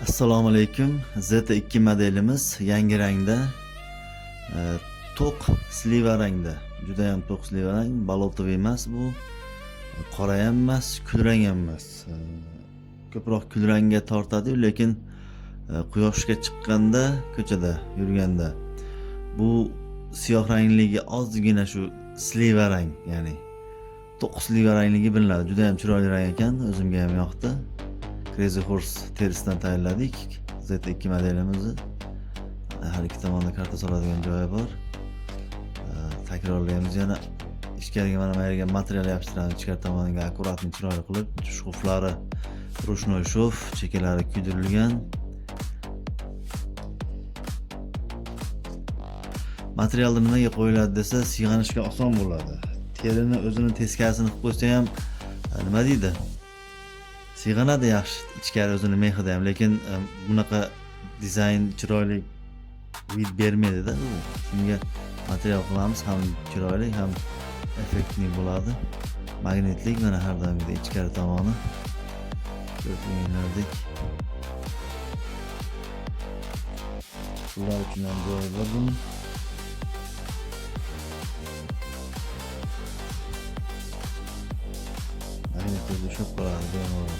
Assalomu alaykum. Z2 modelimiz yangi rangda, to'q sliva rangda. Juda ham to'q sliva rang, balotoviy emas bu. Qora ham emas, kulrang ham emas. Ko'proq kulrangga tortadi, lekin quyoshga chiqqanda, ko'chada yurganda bu siyoh rangligi ozgina shu sliva rang, ya'ni to'q sliva rangligi bilinadi. Juda ham chiroyli rang ekan, o'zimga ham yoqdi. Crazy Horse terisidan tayyorladik Z2 modelimizni. Har ikki tomonda karta soladigan joyi bor. Takrorlaymiz yana. Ichkariga mana bu yerga material yopishtiramiz. Ichkari tomoniga akkuratni chiroyli qilib, shkuflari ruchnoy shov, chekalari kuydirilgan. Materialni nimaga qo'yiladi desa, sig'anishga oson bo'ladi. Terini o'zini teskarisini qilib qo'ysa ham nima deydi? Sig'anadi yaxshi, ichkari o'zini mehida ham, lekin bunaqa dizayn chiroyli vid bermaydi-da. Shunga material qilamiz, ham chiroyli, ham effektli bo'ladi. Magnetlik mana har doimgidek ichkari tomoni. Ko'rdinglardek. Ular uchun ham joyi bor buni. Magnetlik ushlab qoladi bemalol.